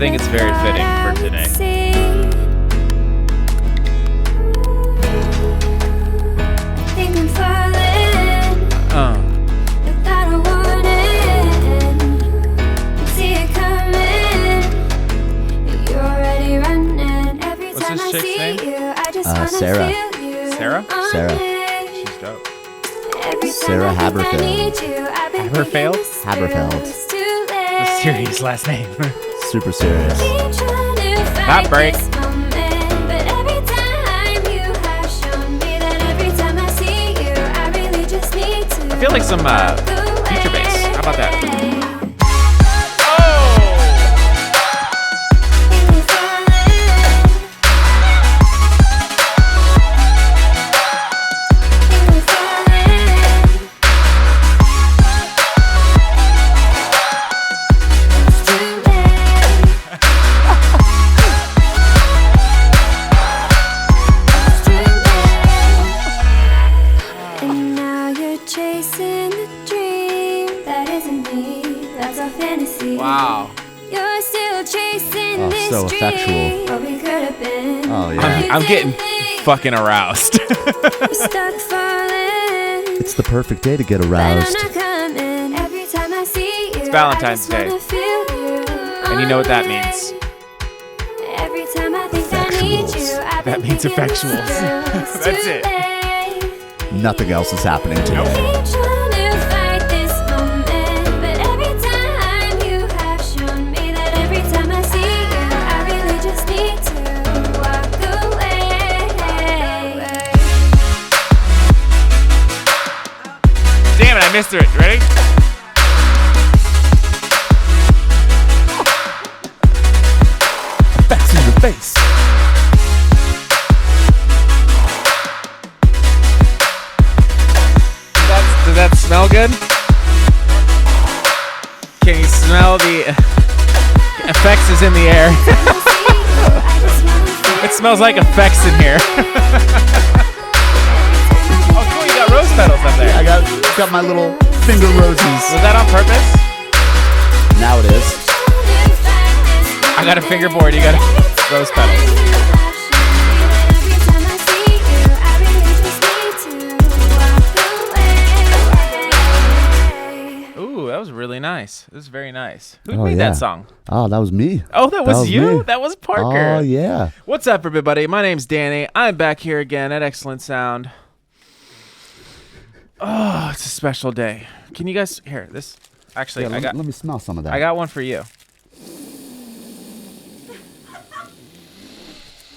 think it's very fitting for today. What's this chick's name? Sarah. Sarah? Sarah. She's dope. Sarah Haberfeld. Haberfeld? The serious last name. Super serious. Hot break. I feel like some future bass. How about that? Wow. Oh, so eFXual. Oh, yeah. I'm getting fucking aroused. It's the perfect day to get aroused. It's Valentine's Day. And you know what that means. eFXuals. That means eFXuals. That's it. Nothing else is happening today. Damn it, I missed it. Ready? Back to the face. Does that smell good? Can you smell the effects is in the air? It smells like effects in here. Oh, cool, you got rose petals up there. I got my little finger roses. Was that on purpose? Now it is. I got a fingerboard, you got rose petals. Ooh, that was really nice. This is very nice. Who made that song? Oh, that was me. Oh, that was you? Me. That was Parker. Oh, yeah. What's up, everybody? My name's Danny. I'm back here again at Excellent Sound. Oh, it's a special day. Can you guys hear this? Actually, let me smell some of that. I got one for you.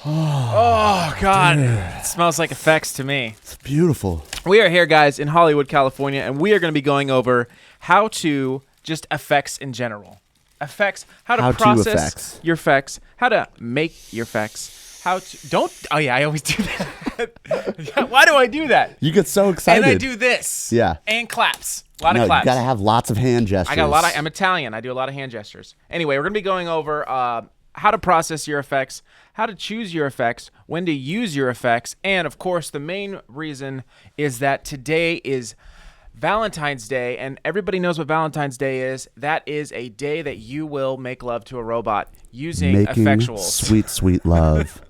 Oh God, it smells like effects to me. It's beautiful. We are here, guys, in Hollywood, California, and we are going to be going over how to just effects in general. Effects, how to process your effects, how to make your effects. How to oh yeah, I always do that. Why do I do that? You get so excited. And I do this. Yeah. And claps. A lot of claps. You gotta have lots of hand gestures. I'm Italian. I do a lot of hand gestures. Anyway, we're gonna be going over how to process your effects, how to choose your effects, when to use your effects, and of course, the main reason is that today is Valentine's Day, and everybody knows what Valentine's Day is. That is a day that you will make love to a robot using eFXuals. Sweet, sweet love.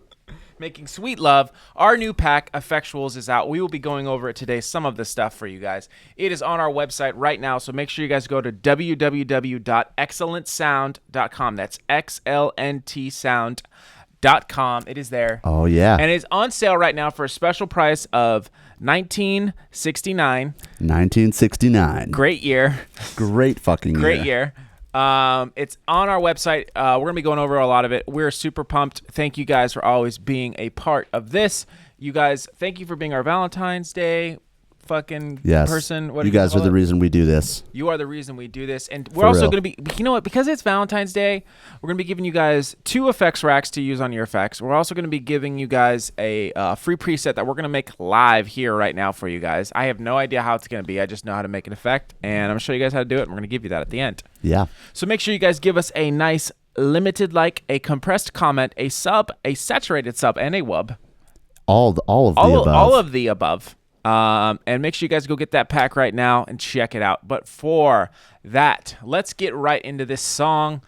Making sweet love. Our new pack, eFXuals, is out. We will be going over it today, some of the stuff for you guys. It is on our website right now, so make sure you guys go to www.excellentsound.com. That's XLNTsound.com. It is there. Oh, yeah. And it's on sale right now for a special price of $19.69. $19.69. Great year. Great fucking year. Great year. It's on our website. We're going to be going over a lot of it. We're super pumped. Thank you guys for always being a part of this. You guys, thank you for being our Valentine's Day fucking person. What you guys are the reason we do this. You are the reason we do this. And we're also going to be, you know what, because it's Valentine's Day, we're going to be giving you guys 2 effects racks to use on your effects. We're also going to be giving you guys a free preset that we're going to make live here right now for you guys. I have no idea how it's going to be. I just know how to make an effect, and I'm going to show you guys how to do it, and we're going to give you that at the end. Yeah. So make sure you guys give us a nice limited like, a compressed comment, a sub, a saturated sub, and a wub. All of the above. All of the above. And make sure you guys go get that pack right now and check it out. But for that, let's get right into this song.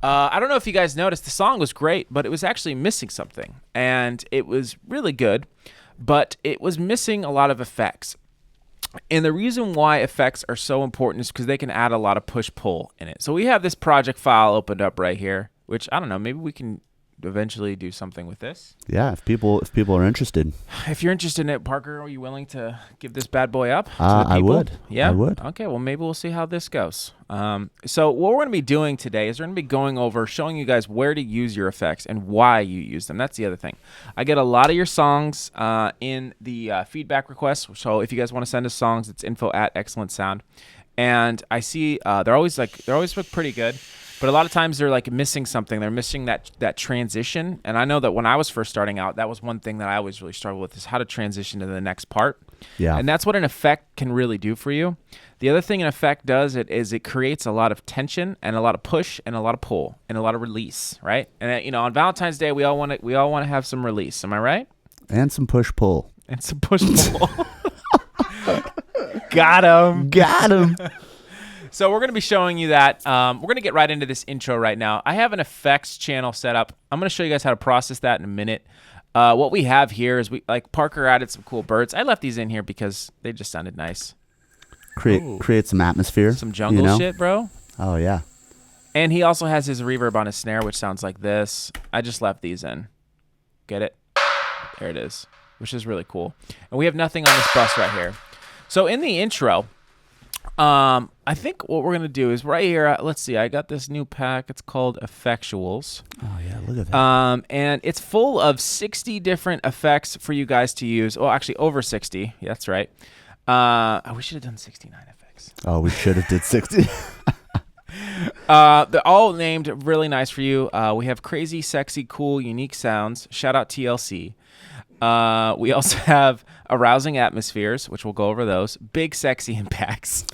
I don't know if you guys noticed, the song was great, but it was actually missing something. And it was really good, but it was missing a lot of effects. And the reason why effects are so important is because they can add a lot of push-pull in it. So we have this project file opened up right here, which, I don't know, maybe we can eventually do something with this. Yeah, if people are interested. If you're interested in it, Parker, are you willing to give this bad boy up to the I people? would. Yeah? I would. Okay, well, maybe we'll see how this goes. So what we're going to be doing today is we're going to be going over, showing you guys where to use your effects and why you use them. That's the other thing. I get a lot of your songs in the feedback requests. So if you guys want to send us songs, it's info@excellentsound. And I see they're always look pretty good. But a lot of times they're like missing something. They're missing that transition. And I know that when I was first starting out, that was one thing that I always really struggled with, is how to transition to the next part. Yeah. And that's what an effect can really do for you. The other thing an effect does is it creates a lot of tension and a lot of push and a lot of pull and a lot of release, right? And on Valentine's Day, we all want to have some release. Am I right? And some push pull. And some push pull. Got him. Got him. So we're going to be showing you that. We're going to get right into this intro right now. I have an effects channel set up. I'm going to show you guys how to process that in a minute. What we have here is Parker added some cool birds. I left these in here because they just sounded nice. Create some atmosphere. Some jungle shit, bro. Oh, yeah. And he also has his reverb on his snare, which sounds like this. I just left these in. Get it? There it is, which is really cool. And we have nothing on this bus right here. So in the intro, I think what we're going to do is right here, let's see, I got this new pack. It's called eFXuality. Oh, yeah, look at that. And it's full of 60 different effects for you guys to use. Well, actually, over 60. Yeah, that's right. We should have done 69 effects. Oh, we should have did 60. They're all named really nice for you. We have crazy, sexy, cool, unique sounds. Shout out TLC. We also have arousing atmospheres, which we'll go over those. Big, sexy impacts.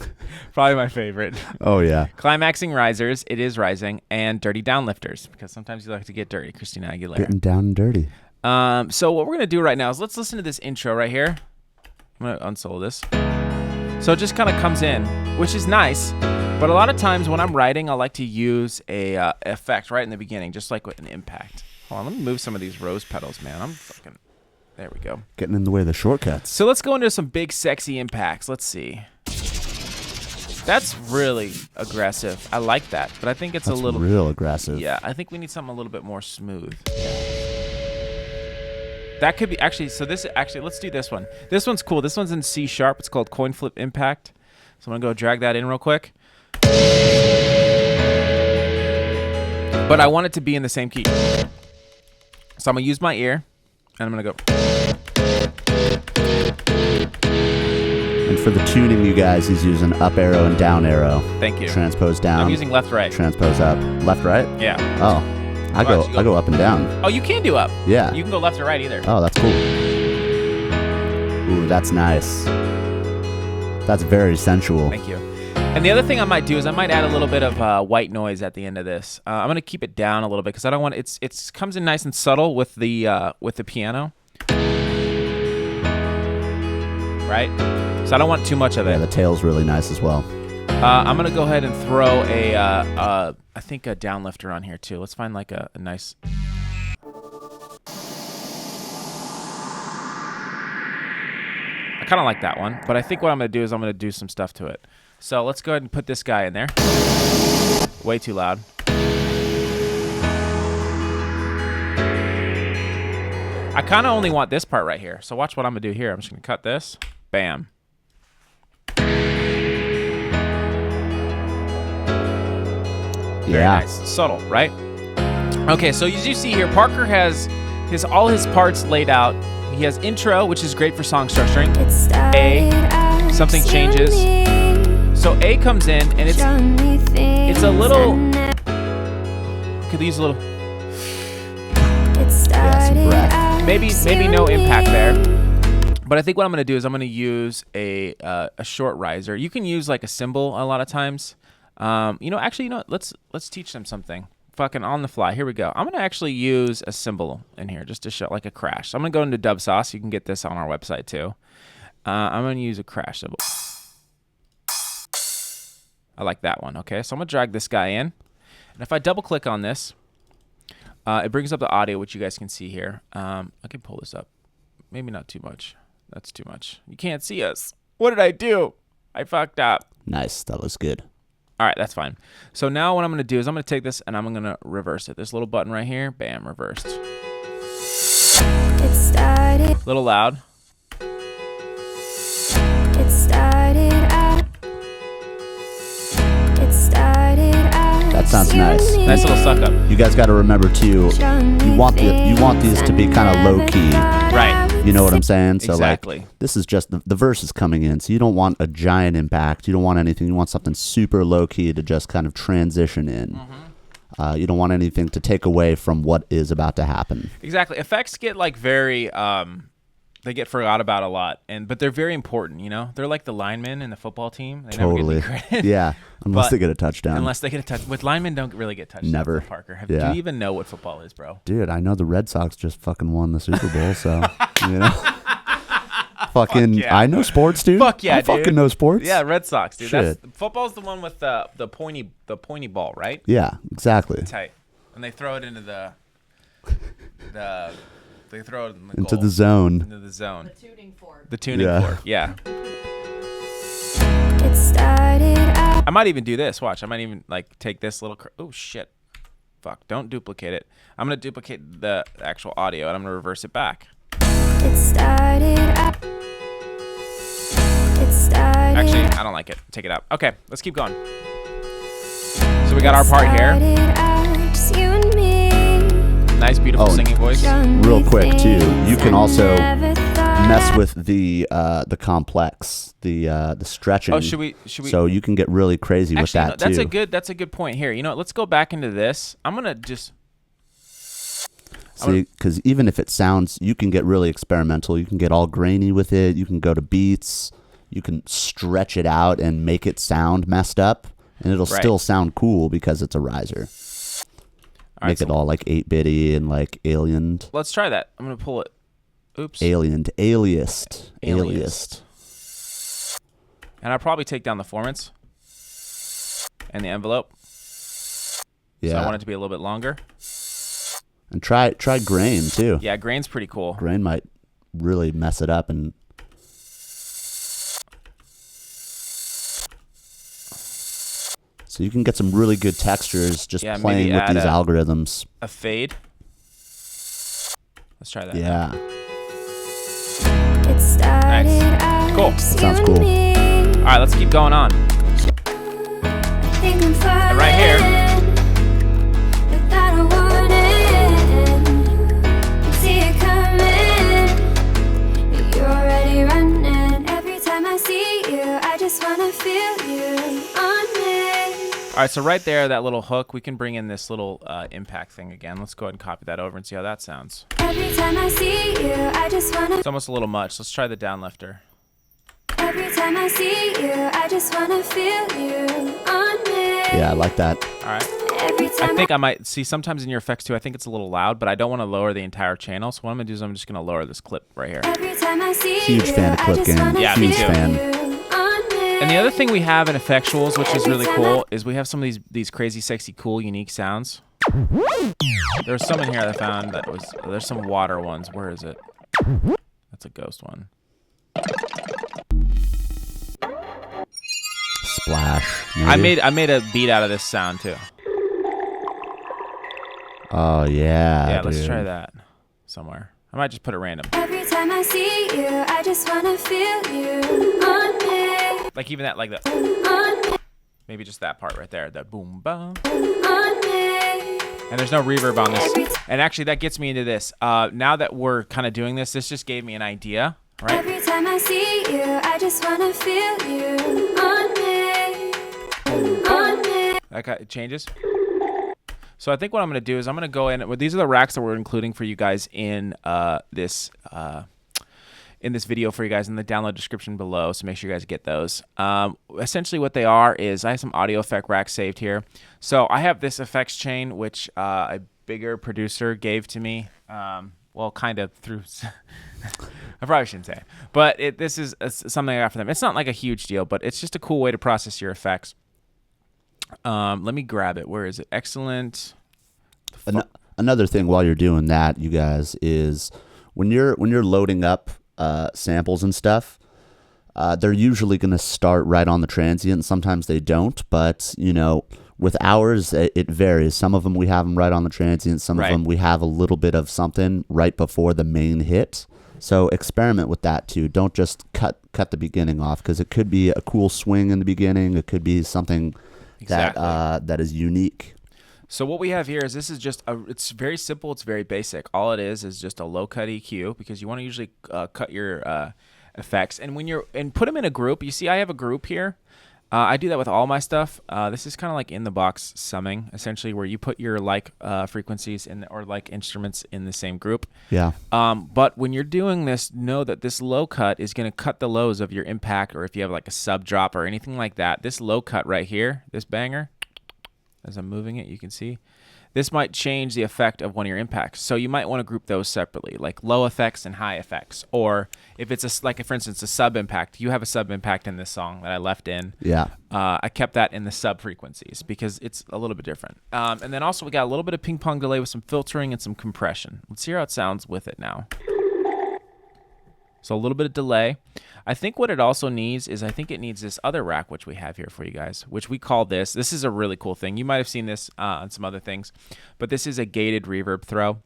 Probably my favorite. Oh, yeah. Climaxing risers. It is rising. And dirty downlifters, because sometimes you like to get dirty. Christina Aguilera. Getting down and dirty. So what we're going to do right now is let's listen to this intro right here. I'm going to unsolo this. So it just kind of comes in, which is nice. But a lot of times when I'm writing, I like to use a effect right in the beginning, just like with an impact. Hold on, let me move some of these rose petals, man. I'm fucking... There we go. Getting in the way of the shortcuts. So let's go into some big, sexy impacts. Let's see. That's really aggressive. I like that, but I think it's That's a little... real aggressive. Yeah, I think we need something a little bit more smooth. That could be... Actually, so this... Actually, let's do this one. This one's cool. This one's in C#. It's called Coin Flip Impact. So I'm going to go drag that in real quick. But I want it to be in the same key. So I'm going to use my ear. And I'm going to go. And for the tuning, you guys, he's using up arrow and down arrow. Thank you. Transpose down. I'm using left, right. Transpose up. Left, right? Yeah. Oh. I go up and down. Oh, you can do up. Yeah. You can go left or right either. Oh, that's cool. Ooh, that's nice. That's very sensual. Thank you. And the other thing I might do is I might add a little bit of white noise at the end of this. I'm going to keep it down a little bit because I don't want it comes in nice and subtle with the piano. Right? So I don't want too much of it. Yeah, the tail's really nice as well. I'm going to go ahead and throw I think a downlifter on here too. Let's find like a nice... I kind of like that one, but I think what I'm going to do is I'm going to do some stuff to it. So let's go ahead and put this guy in there. Way too loud. I kind of only want this part right here. So watch what I'm going to do here. I'm just going to cut this. Bam. Very nice. Subtle, right? Okay, so as you see here, Parker has all his parts laid out. He has intro, which is great for song structuring. A, something changes. So A comes in, and it's a little... Could use a little... Yeah, some breath. Maybe no impact there. But I think what I'm going to do is I'm going to use a short riser. You can use like a cymbal a lot of times. Let's teach them something. Fucking on the fly. Here we go. I'm going to actually use a cymbal in here just to show like a crash. So I'm going to go into Dub Sauce. You can get this on our website too. I'm going to use a crash cymbal. I like that one. Okay, so I'm going to drag this guy in. And if I double click on this, it brings up the audio, which you guys can see here. I can pull this up. Maybe not too much. That's too much. You can't see us. What did I do? I fucked up. Nice. That looks good. All right, that's fine. So now what I'm going to do is I'm going to take this and I'm going to reverse it. This little button right here, bam, reversed. It started. A little loud. It started out. It started out. That sounds nice. Nice little suck up. You guys got to remember too. You want these to be kind of low key. Right. You know what I'm saying? So Exactly. like, this is just the verse is coming in, so you don't want a giant impact. You don't want anything. You want something super low key to just kind of transition in. You don't want anything to take away from what is about to happen. Exactly. Effects get like very they get forgot about a lot, but they're very important, you know? They're like the linemen in the football team. They Totally. never get the credit. Yeah, unless But- they get a touchdown. Unless they get a touch. With linemen don't really get touchdowns. Never. Parker. Yeah. Do you even know what football is, bro? Dude, I know the Red Sox just fucking won the Super Bowl, so you know. Fucking, yeah. I know sports, dude. Fuck yeah, I dude. fucking know sports. Yeah, Red Sox, dude. Shit. Football's the one with the pointy ball, right? Yeah, exactly. Tight. And they throw it into the they throw it in the Into goal. the zone. Into the zone. The tuning fork. The tuning Yeah. fork. Yeah. It started out. I might even do this. Watch. I might even like take this little. Oh shit. Fuck. Don't duplicate it. I'm gonna duplicate the actual audio and I'm gonna reverse it back. It started out. It started. Actually, I don't like it. Take it out. Okay, let's keep going. So we got our part here. Started out, just you and me. Nice, beautiful Oh, singing voice. Real quick too, you can also mess with. with the complex, the stretching. Oh, should we? So you can get really crazy with Actually, that no, too. that's a good point here. You know what? Let's go back into this. I'm gonna just. See, because even if it sounds, you can get really experimental. You can get all grainy with it. You can go to beats. You can stretch it out and make it sound messed up, and it'll Right. still sound cool because it's a riser. All right, Make it so all like 8-bitty and like aliened. let's try that. I'm gonna pull it. Oops. Aliased. Aliased. Aliased. And I'll probably take down the formants and the envelope. Yeah. So I want it to be a little bit longer. And try grain too. Yeah, grain's pretty cool. Grain might really mess it up, and so you can get some really good textures just Yeah, maybe playing with add these algorithms. A fade. Let's try that. Yeah. It started Nice. out, Cool. just That sounds you cool. and me. All right, let's keep going on. Think I'm falling right here. without a warning. See it coming. You're already running. Every time I see you, I just wanna feel you on me. All right, so right there, that little hook, we can bring in this little impact thing again. Let's go ahead and copy that over and see how that sounds. Every time I see you, I just wanna. It's almost a little much. Let's try the downlifter. Every time I see you, I just wanna feel you on me. Yeah, I like that. All right. Every I time think I might see sometimes in your effects too. I think it's a little loud, but I don't want to lower the entire channel. So what I'm gonna do is I'm just gonna lower this clip right here. Every time I see Huge you, fan of I clip just gain. wanna Yeah, me feel too. fan. you on me. And the other thing we have in eFXuals, which is really cool, is we have some of these crazy, sexy, cool, unique sounds. There's some in here that I found that was. There's some water ones. Where is it? That's a ghost one. Splash. Maybe? I made a beat out of this sound too. Oh yeah. Yeah, let's dude. try that somewhere. I might just put it random. Every time I see you, I just wanna feel you on me, Like even that, like that. on me, Maybe just that part right there. That boom, boom. on me. And there's no reverb on this. And actually, that gets me into this. Now that we're kind of doing this, this just gave me an idea, right? Every time I see you, I just wanna feel you on me, on me. It changes. So I think what I'm going to do is I'm going to go in. Well, these are the racks that we're including for you guys in this video for you guys in the download description below. So make sure you guys get those. Essentially, what they are is I have some audio effect racks saved here. So I have this effects chain, which a bigger producer gave to me. Well, kind of through. I probably shouldn't say, but this is something I got for them. It's not like a huge deal, but it's just a cool way to process your effects. Let me grab it. Where is it? Excellent. Another thing while you're doing that, you guys, is when you're loading up samples and stuff, they're usually going to start right on the transient. Sometimes they don't, but with ours, it varies. Some of them we have them right on the transient. Some of them we have a little bit of something right before the main hit. So experiment with that too. Don't just cut the beginning off, because it could be a cool swing in the beginning. It could be something that is unique. So what we have here is this is just it's very simple. It's very basic. All it is just a low cut EQ, because you want to usually cut your effects. And and put them in a group. You see I have a group here. I do that with all my stuff. This is kind of like in the box summing, essentially, where you put your frequencies or like instruments in the same group. Yeah. But when you're doing this, know that this low cut is going to cut the lows of your impact, or if you have like a sub drop or anything like that. This low cut right here, this banger, as I'm moving it, you can see. This might change the effect of one of your impacts. So you might want to group those separately, like low effects and high effects. Or if it's for instance, a sub impact, you have a sub impact in this song that I left in. Yeah. I kept that in the sub frequencies because it's a little bit different. And then also we got a little bit of ping pong delay with some filtering and some compression. Let's hear how it sounds with it now. So a little bit of delay. I think what it also needs is, it needs this other rack, which we have here for you guys, which we call this. This is a really cool thing. You might have seen this on some other things, but this is a gated reverb throw.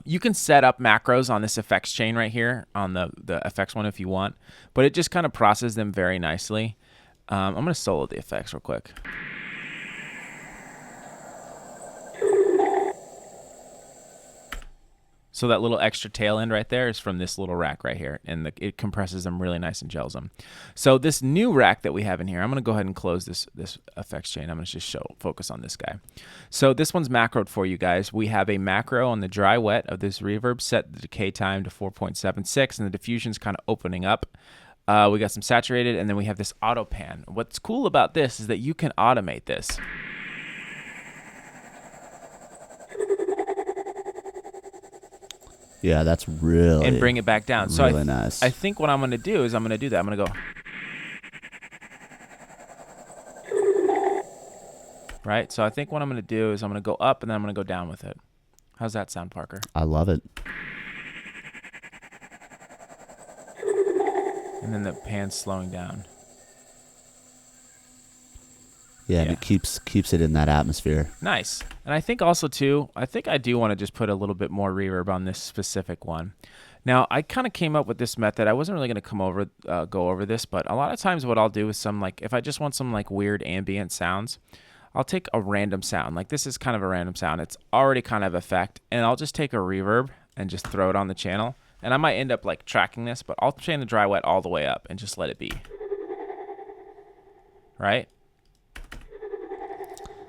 You can set up macros on this effects chain right here on the effects one if you want, but it just kind of processes them very nicely. I'm going to solo the effects real quick. So that little extra tail end right there is from this little rack right here, and it compresses them really nice and gels them. So this new rack that we have in here, I'm going to go ahead and close this effects chain. I'm going to just focus on this guy. So this one's macroed for you guys. We have a macro on the dry wet of this reverb, set the decay time to 4.76, and the diffusion's kind of opening up. We got some saturated, and then we have this auto pan. What's cool about this is that you can automate this. Yeah, that's really... And bring it back down. So really nice. I think what I'm going to do is I'm going to do that. I'm going to go... Right? So I think what I'm going to do is I'm going to go up, and then I'm going to go down with it. How's that sound, Parker? I love it. And then the pan's slowing down. Yeah, and it keeps it in that atmosphere. Nice. And I think also, too, I do want to just put a little bit more reverb on this specific one. Now, I kind of came up with this method. I wasn't really going to go over this, but a lot of times what I'll do is if I just want some weird ambient sounds, I'll take a random sound. Like this is kind of a random sound. It's already kind of effect, and I'll just take a reverb and just throw it on the channel. And I might end up tracking this, but I'll chain the dry wet all the way up and just let it be. Right?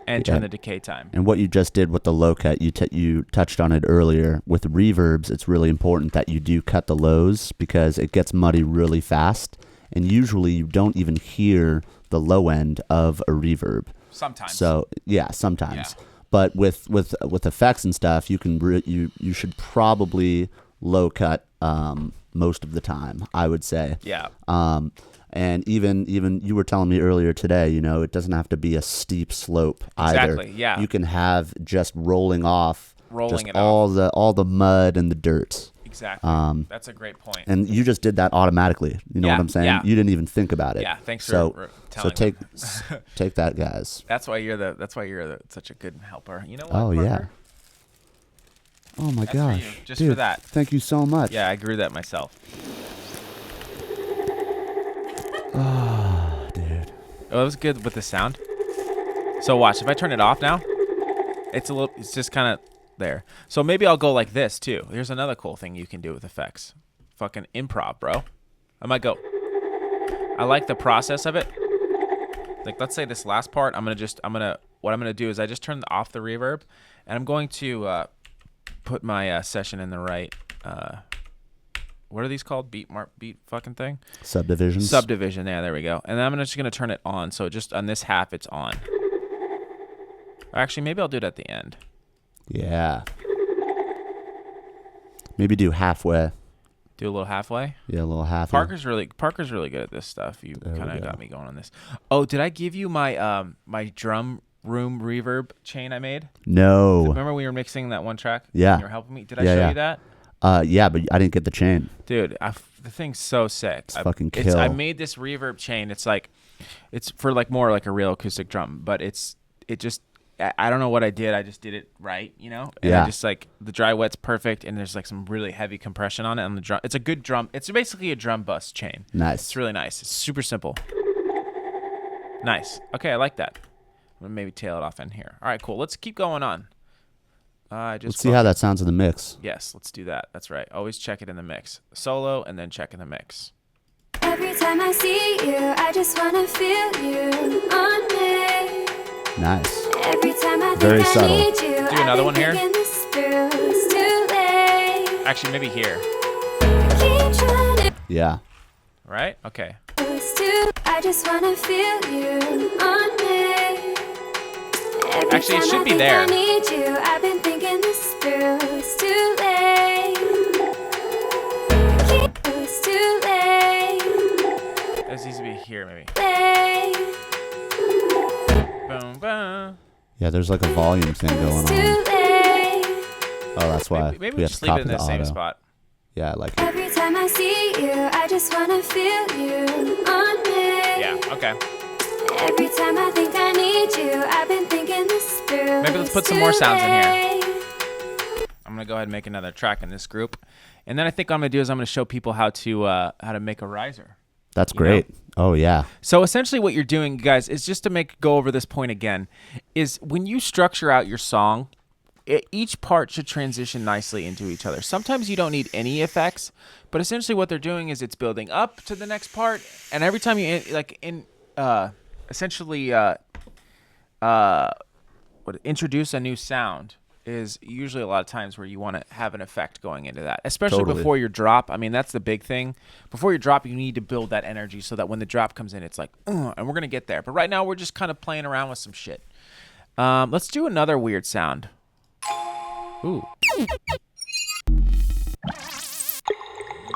And turn the decay time. And what you just did with the low cut, you touched on it earlier. With reverbs, it's really important that you do cut the lows, because it gets muddy really fast, and usually you don't even hear the low end of a reverb. Sometimes. So yeah, sometimes. Yeah. But with effects and stuff, you should probably low cut most of the time, I would say. Yeah. And even you were telling me earlier today, it doesn't have to be a steep slope either. Exactly, yeah. You can have just rolling off all the mud and the dirt. Exactly. That's a great point. And you just did that automatically. You know what I'm saying? Yeah. You didn't even think about it. Yeah, thanks for telling me. So take that, guys. That's why you're such a good helper. You know what? Oh, Parker? yeah. Oh my gosh. For you, just dude, for that. Thank you so much. Yeah, I grew that myself. Oh, dude. Oh, it was good with the sound. So watch, if I turn it off now, it's just kind of there. So maybe I'll go like this too. Here's another cool thing you can do with effects. Fucking improv, bro. I might go. I like the process of it. Let's say this last part, what I'm gonna do is I just turn off the reverb, and I'm going to put my session in the right. What are these called? Beat fucking thing? Subdivisions. Subdivision. Yeah, there we go. And then I'm just going to turn it on. So just on this half, it's on. Actually, maybe I'll do it at the end. Yeah. Maybe do halfway. Do a little halfway. Yeah, a little half. Parker's really good at this stuff. You kind of got me going on this. Oh, did I give you my my drum room reverb chain I made? No. Remember we were mixing that one track? Yeah. You were helping me. Did I show you that? Yeah, but I didn't get the chain. Dude, the thing's so sick. It's fucking kill. I made this reverb chain. It's like, it's for like more like a real acoustic drum, but I don't know what I did. I just did it right, you know? And I just like, the dry wet's perfect, and there's like some really heavy compression on it on the drum. It's a good drum. It's basically a drum bus chain. Nice. It's really nice. It's super simple. Nice. Okay, I like that. I'm gonna maybe tail it off in here. All right, cool. Let's keep going on. Let's see how that sounds in the mix. Yes, let's do that. That's right. Always check it in the mix. Solo and then check in the mix. Every time I see you, I just wanna feel you on me. Nice. Every time I Very think I subtle. need you, Do another one here. this through. It's too late. Actually, maybe here. Keep trying to Yeah. Right? Okay. it's too. I just wanna feel you on me. Every Actually, it time should I be think there. I need you. I've been thinking this through. It's too late. It's too late. This needs to be here, maybe. Late. Boom, boom. Yeah, there's like a volume thing going It's on. too late. Oh, that's why Maybe we we have just to leave it copy in the the same auto. spot. Yeah, I like it. Every time I see you, I just wanna feel you on me. Yeah, okay. Every time I think I need you, I've been thinking this through. Maybe let's put some more sounds in here. I'm going to go ahead and make another track in this group. And then I think what I'm going to do is I'm going to show people how to make a riser. That's great. Oh, yeah. So essentially what you're doing, guys, is just to go over this point again, is when you structure out your song, each part should transition nicely into each other. Sometimes you don't need any effects, but essentially what they're doing is it's building up to the next part, and every time you introduce a new sound is usually a lot of times where you want to have an effect going into that, especially Totally. before your drop. I mean, that's the big thing. Before your drop, you need to build that energy so that when the drop comes in, it's like, and we're going to get there. But right now, we're just kind of playing around with some shit. Let's do another weird sound. Ooh.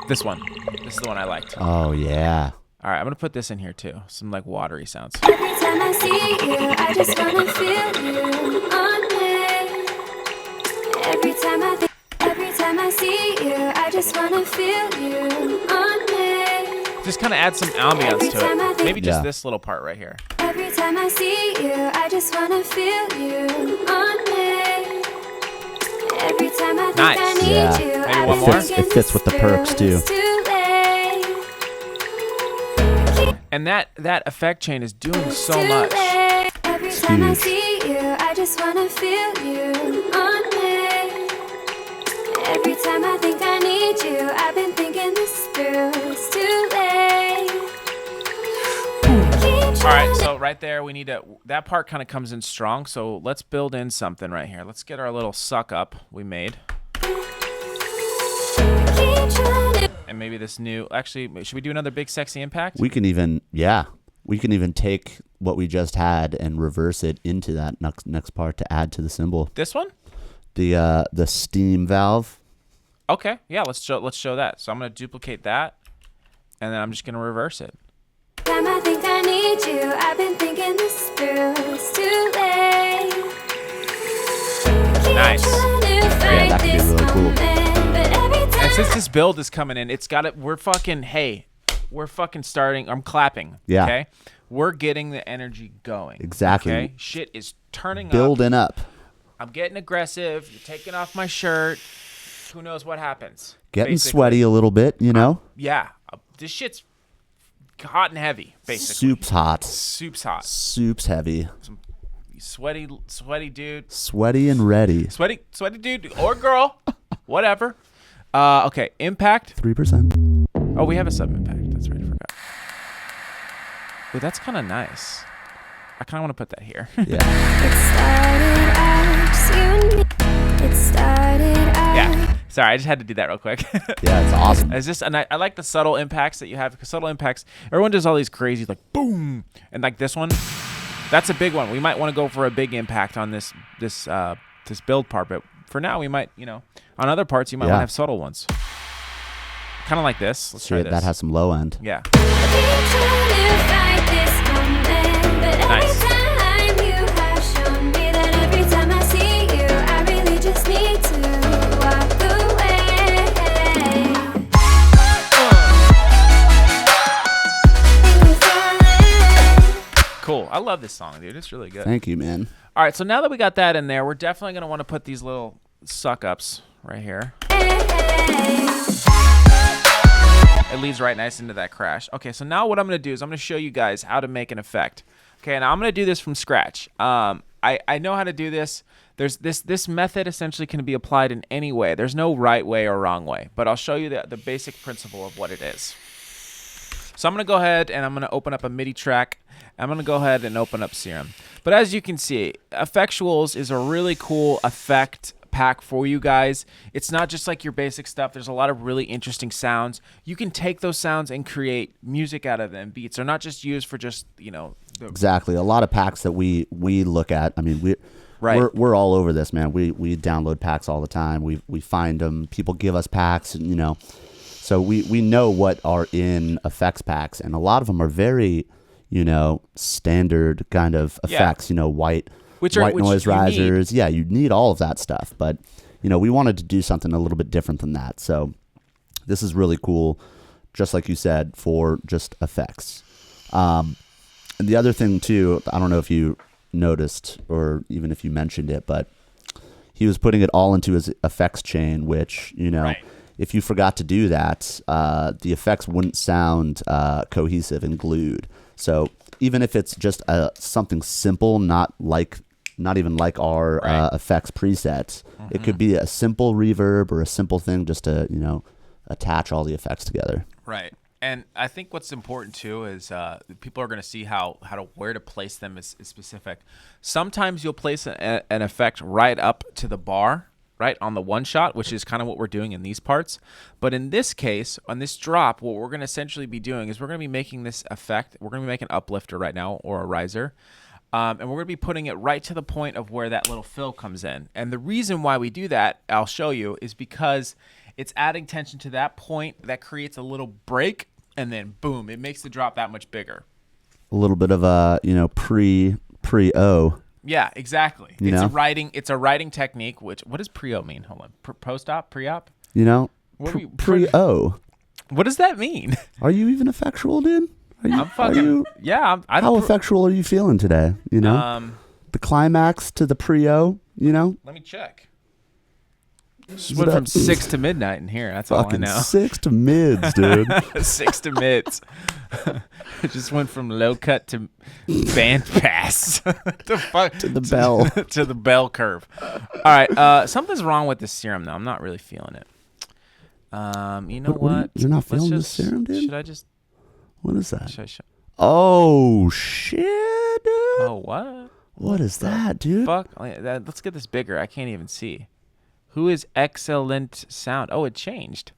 This one. This is the one I liked. Oh, yeah. All right, I'm going to put this in here too. Some like watery sounds. Every time I see you, I just wanna feel you on me. Every time I see you, I just wanna feel you on me. Just kind of add some ambience to it. Maybe just Yeah. this little part right here. Every time I see you, I just wanna feel you on me. Every time I think Nice. I need Yeah. you, Maybe I've one been more? thinking It fits with the this perks, through. too. It's too late. And that effect chain is doing so Too much. late. Every time I huge. see you, I just wanna feel you on me. Every time I think I need you, I've been thinking this through. It's too late. All right, so right there, we need that part kind of comes in strong. So let's build in something right here. Let's get our little suck up we made. And maybe this new, actually, should we do another big sexy impact? We can even take what we just had and reverse it into that next part to add to the cymbal. This one? The steam valve. Okay, yeah, let's show that. So I'm gonna duplicate that, and then I'm just gonna reverse it. Time I think I need you, I've been thinking this through. It's too late. Nice. Yeah, that could be really cool. And since this build is coming in, it's got it. We're fucking starting. I'm clapping. Yeah. Okay. We're getting the energy going. Exactly. Okay. Shit is turning up. Building up. I'm getting aggressive. You're taking off my shirt. Who knows what happens? Getting basically. sweaty a little bit, you know? Yeah. This shit's hot and heavy, basically. Soup's hot. Soup's hot. Soup's heavy. Sweaty dude. Sweaty and ready. Sweaty dude or girl. Whatever. Okay. Impact. 3%. Oh, we have a sub impact. That's right. I forgot. Ooh, that's kind of nice. I kind of want to put that here. Yeah. It started out just you and me. It started out. Yeah. Sorry, I just had to do that real quick. Yeah, it's awesome. And I like the subtle impacts that you have, because subtle impacts, everyone does all these crazy like boom, and like this one, that's a big one. We might want to go for a big impact on this build part, but for now we might, on other parts you might want to have subtle ones. kind of like this. Let's try See, this. that has some low end. Yeah. Keep trying to fight this moment, but Nice. every time you have shown me that every time I see you, I really just need to walk away. Cool. I love this song, dude. It's really good. Thank you, man. All right, so now that we got that in there, we're definitely going to want to put these little suck-ups right here. It leads right nice into that crash. Okay, so now what I'm going to do is I'm going to show you guys how to make an effect. Okay, now I'm going to do this from scratch. I know how to do this. There's this method essentially can be applied in any way. There's no right way or wrong way, but I'll show you the basic principle of what it is. So I'm going to go ahead and I'm going to open up a MIDI track. I'm going to go ahead and open up Serum. But as you can see, eFXuals is a really cool effect pack for you guys. It's not just like your basic stuff. There's a lot of really interesting sounds. You can take those sounds and create music out of them. Beats are not just used for just, Exactly. A lot of packs that we look at. I mean, we're all over this, man. We download packs all the time. We find them. People give us packs, and so we know what are in effects packs, and a lot of them are very, standard kind of effects. White noise risers. Yeah, you need all of that stuff, but we wanted to do something a little bit different than that. So this is really cool, just like you said, for just effects. And the other thing too, I don't know if you noticed or even if you mentioned it, but he was putting it all into his effects chain, which Right. if you forgot to do that, the effects wouldn't sound cohesive and glued. So even if it's just something simple, not even like our effects presets, it could be a simple reverb or a simple thing just to attach all the effects together. Right. And I think what's important too is people are going to see where to place them is specific. Sometimes you'll place an effect right up to the bar, right on the one shot, which is kind of what we're doing in these parts. But in this case, on this drop, what we're going to essentially be doing is we're going to be making this effect. We're going to be making an uplifter right now or a riser. And we're going to be putting it right to the point of where that little fill comes in. And the reason why we do that, I'll show you, is because it's adding tension to that point that creates a little break. And then boom, it makes the drop that much bigger. A little bit of a pre-O. Yeah, exactly. It's a writing technique. What does pre-O mean? Hold on. Post-op, pre-op. Pre-O. What does that mean? Are you even effectual, dude? How effectual are you feeling today? The climax to the pre-O. Let me check. Just went from 6 to midnight in here. That's all I know. 6 to mids, dude. 6 to mids. It just went from low cut to band pass. To the bell. To the bell curve. All right. Something's wrong with this serum, though. I'm not really feeling it. What? You're not feeling this serum, dude? Should I just... What is that? Oh, shit, dude. Oh, what? What is that, dude? Fuck. Let's get this bigger. I can't even see. Who is excellent sound? Oh, it changed.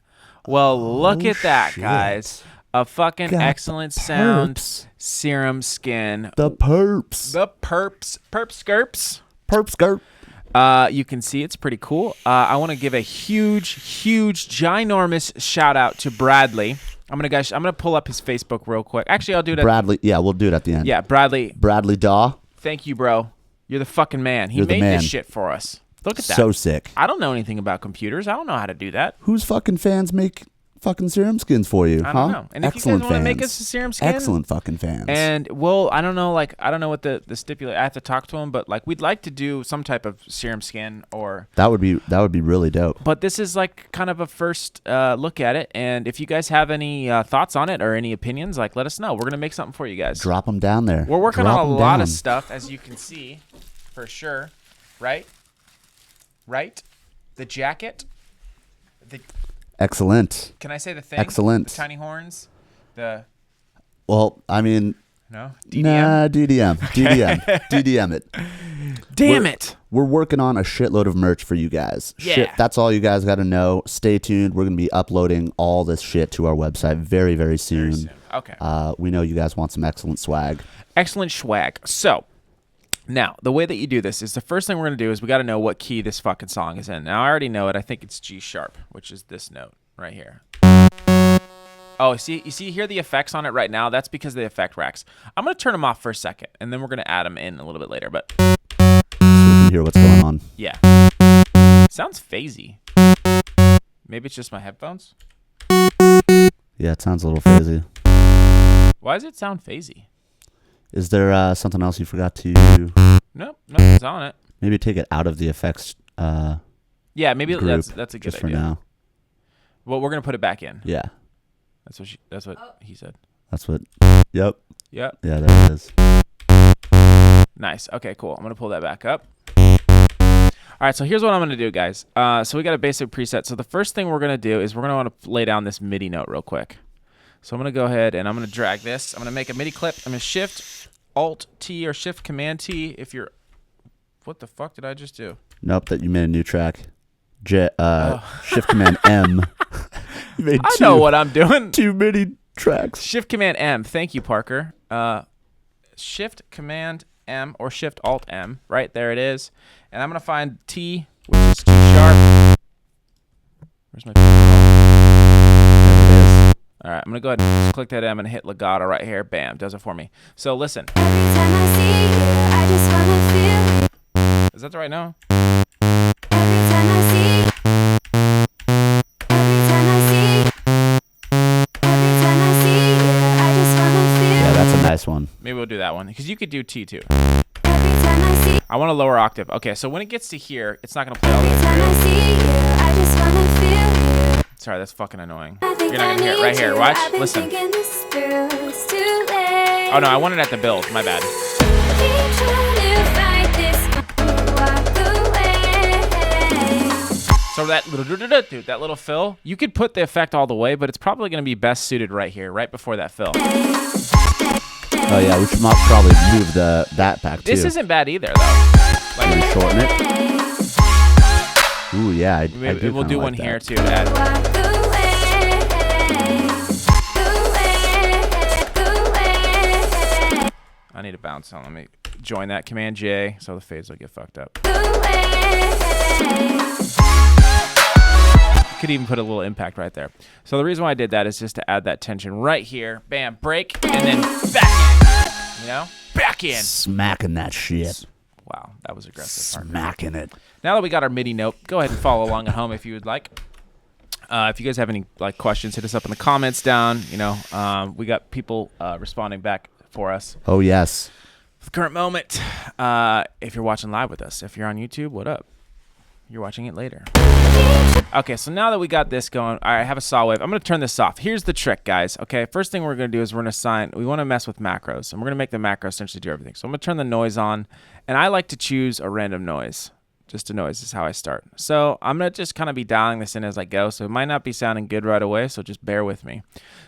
Well, look at that, shit. Guys. A fucking Got excellent the sound perps. serum skin. The perps. The perps. Perp skirps. Perp skirt. You can see it's pretty cool. I want to give a huge, ginormous shout out to Bradley. I'm gonna pull up his Facebook real quick. Actually, I'll do it. Bradley. Yeah, we'll do it at the end. Yeah, Bradley. Bradley Daw. Thank you, bro. You're the fucking man. He You're the made man. this shit for us. Look at that. So sick. I don't know anything about computers. I don't know how to do that. Whose fucking fans make fucking serum skins for you? I don't know. And if you guys want to make us a serum skin, excellent fucking fans. And I don't know what the stipulate. I have to talk to him, but we'd like to do some type of serum skin or that would be really dope. But this is kind of a first look at it, and if you guys have any thoughts on it or any opinions, let us know. We're gonna make something for you guys. Drop them down there. We're working on a lot of stuff, as you can see, for sure. Right? The jacket. Excellent. Can I say the thing? Excellent. The tiny horns. Well, I mean. No. DDM. Nah, DDM. DDM it. Damn it. We're working on a shitload of merch for you guys. Yeah. That's all you guys got to know. Stay tuned. We're going to be uploading all this shit to our website very, very soon. Very soon. Okay. We know you guys want some excellent swag. Excellent swag. So, now, the way that you do this is the first thing we're going to do is we got to know what key this fucking song is in. Now, I already know it. I think it's G sharp, which is this note right here. Oh, you see here the effects on it right now? That's because of the effect racks. I'm going to turn them off for a second, and then we're going to add them in a little bit later. But So we can hear what's going on. yeah. Sounds phasey. Maybe it's just my headphones? Yeah, it sounds a little phasey. Why does it sound phasey? Is there something else you forgot to... Nope, it's on it. Maybe take it out of the effects Yeah, maybe group that's a good just for idea. now. Well, we're going to put it back in. Yeah. That's what he said. That's what... Yep. Yep. Yeah, there it is. Nice. Okay, cool. I'm going to pull that back up. All right, so here's what I'm going to do, guys. So we got a basic preset. So the first thing we're going to do is we're going to want to lay down this MIDI note real quick. So I'm going to go ahead and I'm going to drag this. I'm going to make a MIDI clip. I'm going to Shift Alt T or Shift Command T if you're... What the fuck did I just do? Nope, that you made a new track. Shift Command M. You made I know what I'm doing. 2 MIDI tracks. Shift Command M. Thank you, Parker. Shift Command M or Shift Alt M. Right there it is. And I'm going to find T, which is T sharp. Where's my All right, I'm going to go ahead and just click that M and hit legato right here. Bam, does it for me. So listen. Every time I see you, I just wanna feel you. Is that the right note? Every time I see, every time I see, every time I see you, I just wanna feel. Yeah, that's a nice one. Maybe we'll do that one because you could do T too. Every time I see, I want a lower octave. Okay, so when it gets to here, it's not going to play all the every way time I through. see you, I just wanna feel you. Sorry, that's fucking annoying. I think You're not I going to hear it right need here. you. Watch. I've been Listen. thinking this through. It's too late. Oh, no, I want it at the build. My bad. Keep trying to fight this, walk away. So that little fill, you could put the effect all the way, but it's probably going to be best suited right here, right before that fill. Oh yeah, we should probably move that back too. This isn't bad either, though. Maybe shorten it. Ooh yeah, I Maybe do we'll kinda do like one that. here too. To add. Walk away. I need to bounce on. Let me join that Command J so the fades will get fucked up. Could even put a little impact right there. So the reason why I did that is just to add that tension right here. Bam, break, and then back in. You know? Back in. Smacking that shit. Wow, that was aggressive. Parker. Smacking it. Now that we got our MIDI note, go ahead and follow along at home if you would like. If you guys have any questions, hit us up in the comments down. You know, we got people responding back for us. Oh yes. The current moment. If you're watching live with us, if you're on YouTube, what up? You're watching it later. Okay, so now that we got this going, I have a saw wave. I'm going to turn this off. Here's the trick, guys. Okay, first thing we're going to do is we're going to we want to mess with macros, and we're going to make the macro essentially do everything. So I'm going to turn the noise on, and I like to choose a random noise. Just a noise is how I start. So I'm going to just kind of be dialing this in as I go, so it might not be sounding good right away, so just bear with me.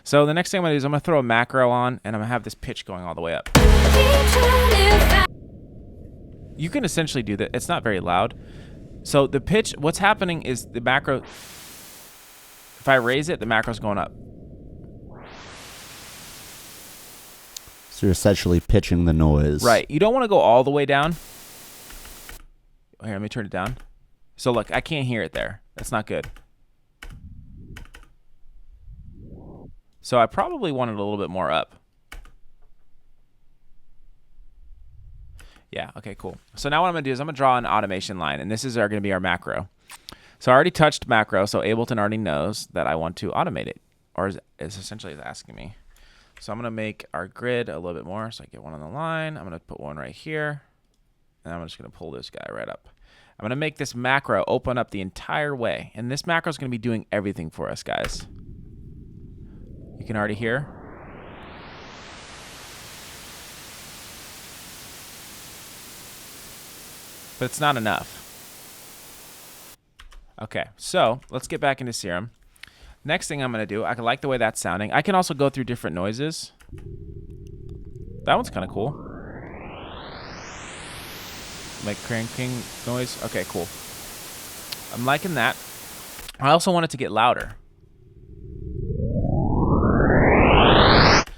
So the next thing I'm going to do is I'm going to throw a macro on, and I'm going to have this pitch going all the way up. You can essentially do that. It's not very loud. So the pitch, what's happening is the macro, if I raise it, the macro's going up. So you're essentially pitching the noise. Right. You don't want to go all the way down. Here, let me turn it down. So look, I can't hear it there. That's not good. So I probably want it a little bit more up. Yeah, okay, cool. So now what I'm going to do is I'm going to draw an automation line, and this is going to be our macro. So I already touched macro, so Ableton already knows that I want to automate it, or is essentially asking me. So I'm going to make our grid a little bit more, so I get one on the line. I'm going to put one right here, and I'm just going to pull this guy right up. I'm going to make this macro open up the entire way, and this macro is going to be doing everything for us, guys. You can already hear. But it's not enough. Okay, so let's get back into Serum. Next thing I'm going to do, I like the way that's sounding. I can also go through different noises. That one's kind of cool. Like cranking noise. Okay, cool. I'm liking that. I also want it to get louder.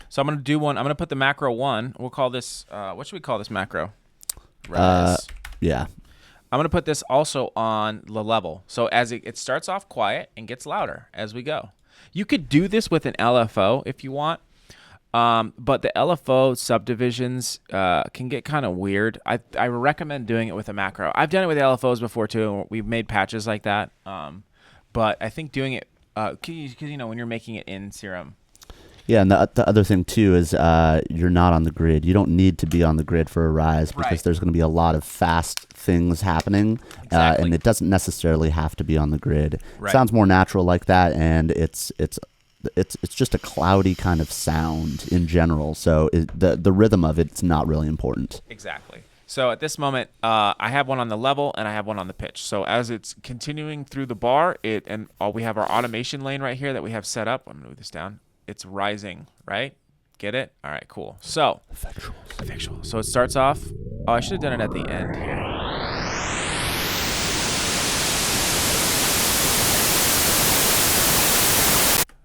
So I'm going to do one. I'm going to put the macro 1. We'll call this, what should we call this macro? Res. Yeah. I'm going to put this also on the level. So as it starts off quiet and gets louder as we go. You could do this with an LFO if you want. But the LFO subdivisions can get kind of weird. I recommend doing it with a macro. I've done it with LFOs before too, and we've made patches like that. But I think doing it, because when you're making it in Serum. Yeah, and the other thing too is you're not on the grid. You don't need to be on the grid for a rise because there's going to be a lot of fast things happening, and it doesn't necessarily have to be on the grid. Right. It sounds more natural like that, and it's just a cloudy kind of sound in general. So the rhythm of it's not really important. Exactly. So at this moment, I have one on the level and I have one on the pitch. So as it's continuing through the bar, we have our automation lane right here that we have set up. I'm going to move this down. It's rising, right? Get it? All right, cool. So eFXuals. So it starts off. Oh, I should have done it at the end here.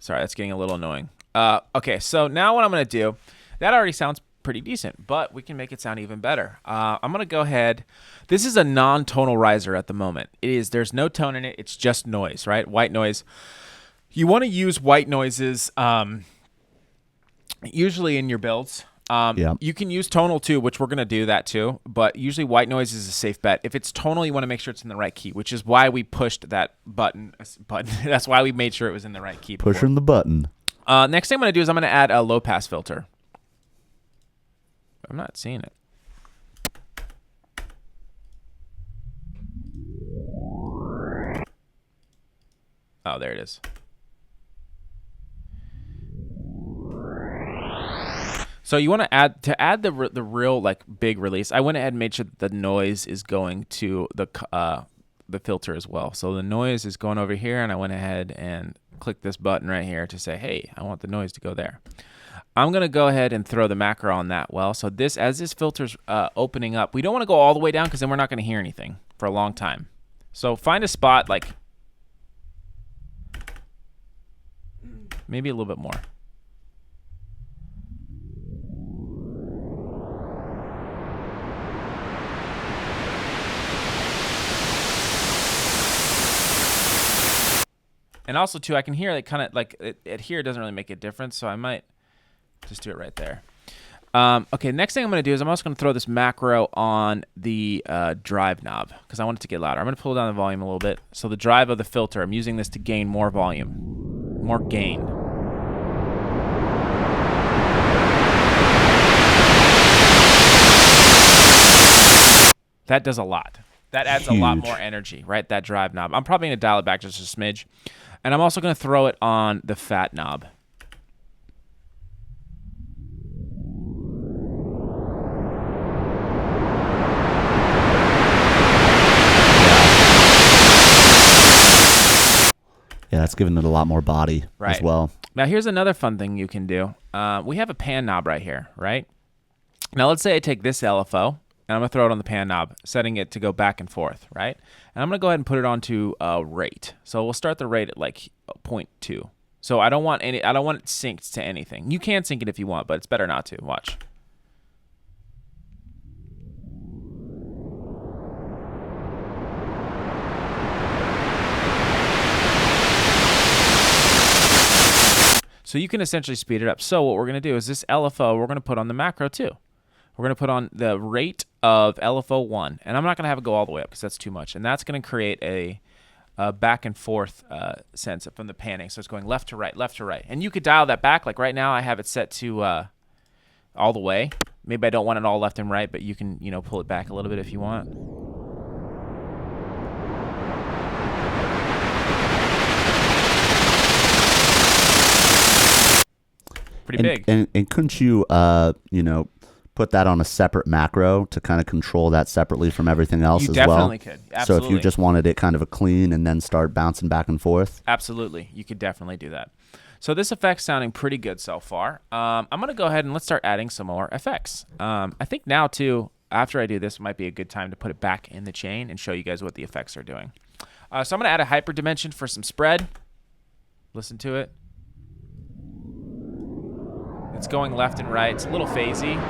Sorry, that's getting a little annoying. Okay, so now what I'm going to do, that already sounds pretty decent, but we can make it sound even better. I'm going to go ahead. This is a non-tonal riser at the moment. There's no tone in it. It's just noise, right? White noise. You want to use white noises usually in your builds. You can use tonal too, which we're going to do that too, but usually white noise is a safe bet. If it's tonal, you want to make sure it's in the right key, which is why we pushed that button. That's why we made sure it was in the right key before. Pushing the button. Next thing I'm going to do is I'm going to add a low pass filter. I'm not seeing it. Oh, there it is. So you want to add the real like big release. I went ahead and made sure that the noise is going to the filter as well. So the noise is going over here, and I went ahead and clicked this button right here to say, hey, I want the noise to go there. I'm gonna go ahead and throw the macro on that. Well, so as this filter's opening up, we don't want to go all the way down because then we're not going to hear anything for a long time. So find a spot like maybe a little bit more. And also, too, I can hear it kind of like it here doesn't really make a difference, so I might just do it right there. Okay, next thing I'm going to do is I'm also going to throw this macro on the drive knob because I want it to get louder. I'm going to pull down the volume a little bit. So the drive of the filter, I'm using this to gain more volume, more gain. That does a lot. That adds a lot more energy, right? That drive knob. I'm probably going to dial it back just a smidge. And I'm also going to throw it on the fat knob. Yeah, that's giving it a lot more body as well. Now, here's another fun thing you can do. We have a pan knob right here, right? Now, let's say I take this LFO. And I'm going to throw it on the pan knob, setting it to go back and forth, right? And I'm going to go ahead and put it onto rate. So we'll start the rate at like 0.2. So I don't want it synced to anything. You can sync it if you want, but it's better not to. Watch. So you can essentially speed it up. So what we're going to do is this LFO, we're going to put on the macro too. We're going to put on the rate of LFO1, and I'm not going to have it go all the way up because that's too much. And that's going to create a back and forth sense from the panning. So it's going left to right, left to right. And you could dial that back. Like right now I have it set to all the way. Maybe I don't want it all left and right, but you can pull it back a little bit if you want. Pretty big. And couldn't you, put that on a separate macro to kind of control that separately from everything else as well? You definitely could. Absolutely. So if you just wanted it kind of a clean and then start bouncing back and forth? Absolutely. You could definitely do that. So this effect's sounding pretty good so far. I'm going to go ahead and let's start adding some more effects. I think now, too, after I do this, might be a good time to put it back in the chain and show you guys what the effects are doing. So I'm going to add a hyper dimension for some spread. Listen to it. It's going left and right. It's a little phasey.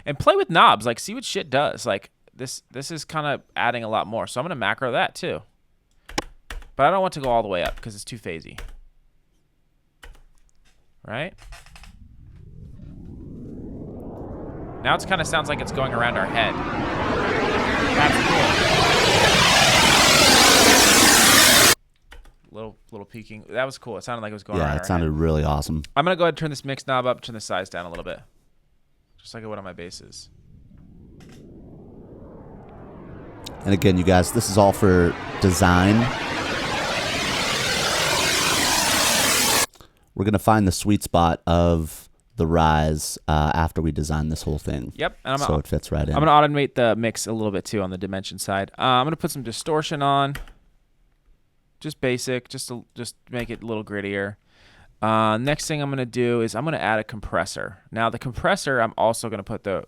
And play with knobs. Like, see what shit does. Like, this is kind of adding a lot more. So I'm going to macro that, too. But I don't want to go all the way up because it's too phasey. Right? Now it kind of sounds like it's going around our head. That's cool. Little peaking. That was cool. It sounded like it was going around our head. Yeah, it sounded really awesome. I'm going to go ahead and turn this mix knob up, turn the size down a little bit. Just like I would on my basses. And again, you guys, this is all for design. We're going to find the sweet spot of the rise after we design this whole thing. Yep. And so it fits right in. I'm going to automate the mix a little bit too on the dimension side. I'm going to put some distortion on. Just basic, just make it a little grittier. Next thing I'm going to do is I'm going to add a compressor. Now the compressor, I'm also going to put the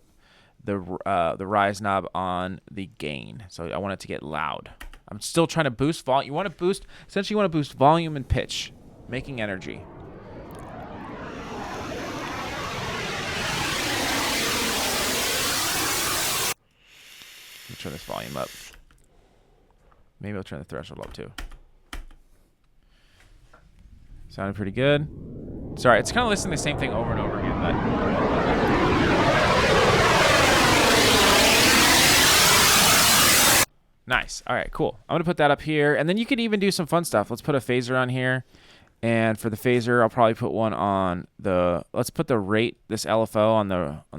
rise knob on the gain. So I want it to get loud. I'm still trying to boost volume. You want to boost, essentially you want to boost volume and pitch, making energy. Let me turn this volume up. Maybe I'll turn the threshold up too. Sounded pretty good. Sorry, it's kind of listening to the same thing over and over again, but nice. All right, cool. I'm gonna put that up here, and then you could even do some fun stuff. Let's put a phaser on here, and for the phaser, I'll probably put one on the. Let's put the rate, this LFO on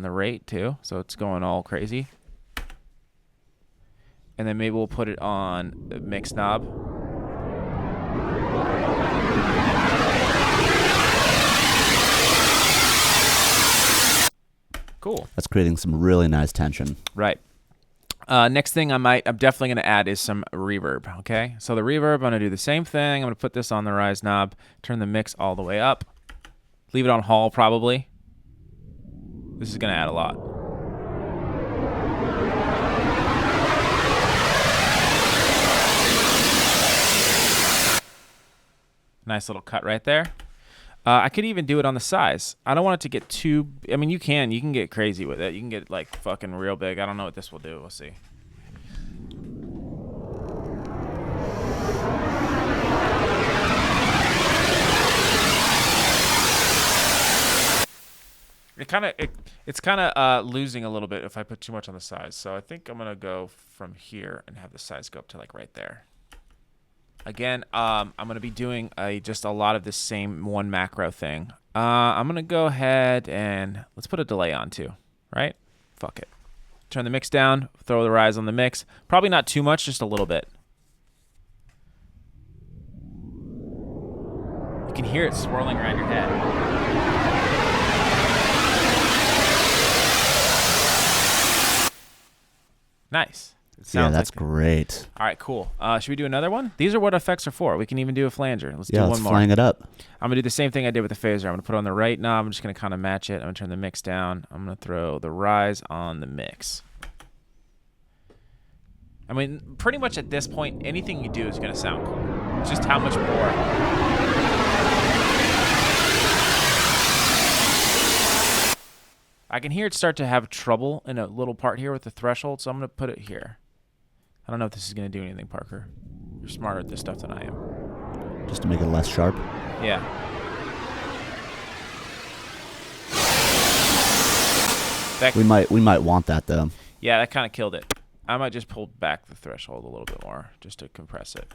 the rate too, so it's going all crazy. And then maybe we'll put it on the mix knob. Cool. That's creating some really nice tension. Right. Next thing I'm definitely going to add is some reverb, okay? So the reverb, I'm going to do the same thing. I'm going to put this on the rise knob, turn the mix all the way up, leave it on Hall probably. This is going to add a lot. Nice little cut right there. I could even do it on the size. I don't want it to get too... I mean, you can get crazy with it. You can get, like, fucking real big. I don't know what this will do. We'll see. It's kind of losing a little bit if I put too much on the size. So I think I'm going to go from here and have the size go up to, like, right there. Again, I'm going to be doing just a lot of this same one macro thing. I'm going to go ahead and let's put a delay on too, right? Fuck it. Turn the mix down, throw the rise on the mix. Probably not too much, just a little bit. You can hear it swirling around your head. Nice. Yeah, that's great. All right, cool. Should we do another one? These are what effects are for. We can even do a flanger. Let's do one more. Yeah, let's flang it up. I'm going to do the same thing I did with the phaser. I'm going to put it on the right knob. I'm just going to kind of match it. I'm going to turn the mix down. I'm going to throw the rise on the mix. I mean, pretty much at this point, anything you do is going to sound cool. It's just how much more. I can hear it start to have trouble in a little part here with the threshold, so I'm going to put it here. I don't know if this is going to do anything, Parker. You're smarter at this stuff than I am. Just to make it less sharp? Yeah. We might want that, though. Yeah, that kind of killed it. I might just pull back the threshold a little bit more just to compress it.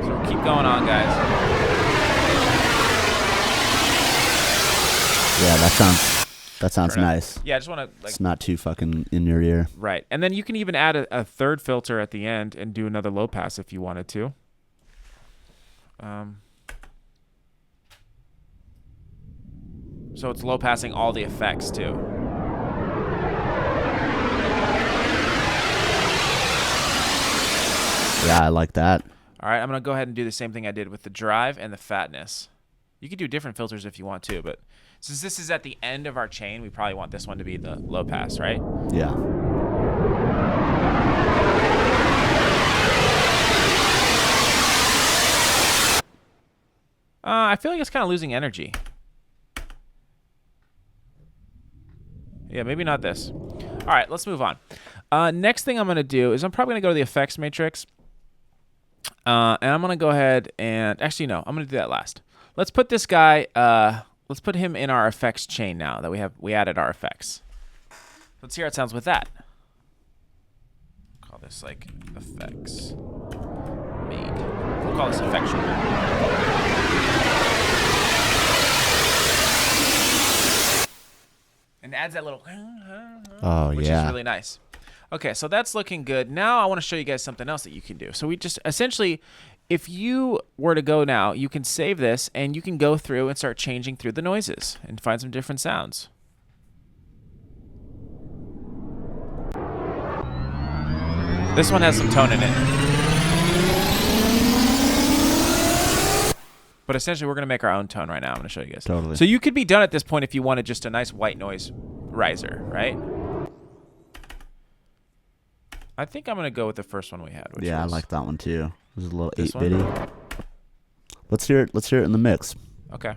So we'll keep going on, guys. Yeah, that sounds nice. Yeah, I just want to it's not too fucking in your ear. Right. And then you can even add a third filter at the end and do another low pass if you wanted to. So it's low passing all the effects too. Yeah, I like that. All right, I'm going to go ahead and do the same thing I did with the drive and the fatness. You could do different filters if you want to, but since this is at the end of our chain, we probably want this one to be the low pass, right? Yeah. I feel like it's kind of losing energy. Yeah, maybe not this. All right, let's move on. Next thing I'm going to do is I'm probably going to go to the effects matrix. And I'm going to go ahead and... Actually, no. I'm going to do that last. Let's put this guy... let's put him in our effects chain now that we added our effects. Let's hear how it sounds with that. Call this, like, effects made. We'll call this eFXual. And adds that little... which is really nice. Okay, so that's looking good. Now I want to show you guys something else that you can do. So we just essentially, if you were to go now, you can save this and you can go through and start changing through the noises and find some different sounds. This one has some tone in it. But essentially, we're going to make our own tone right now. I'm going to show you guys. Totally. So you could be done at this point if you wanted just a nice white noise riser, right? I think I'm going to go with the first one we had. Which I was like that one too. This is a little this 8-bitty. Let's hear it. Let's hear it in the mix. Okay.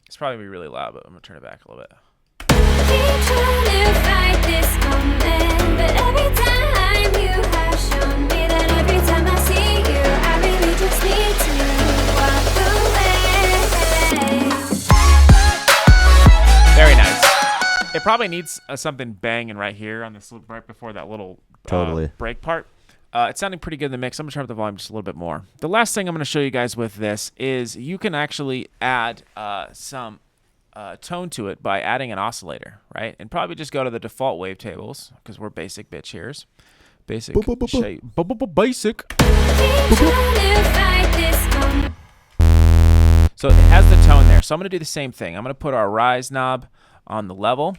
It's probably be really loud, but I'm going to turn it back a little bit. Very nice. It probably needs something banging right here on this, right before that little break part. It's sounding pretty good in the mix. I'm going to turn up the volume just a little bit more. The last thing I'm going to show you guys with this is you can actually add some tone to it by adding an oscillator, right? And probably just go to the default wavetables because we're basic bitch here's. Basic. Basic. So it has the tone there. So I'm going to do the same thing. I'm going to put our rise knob on the level.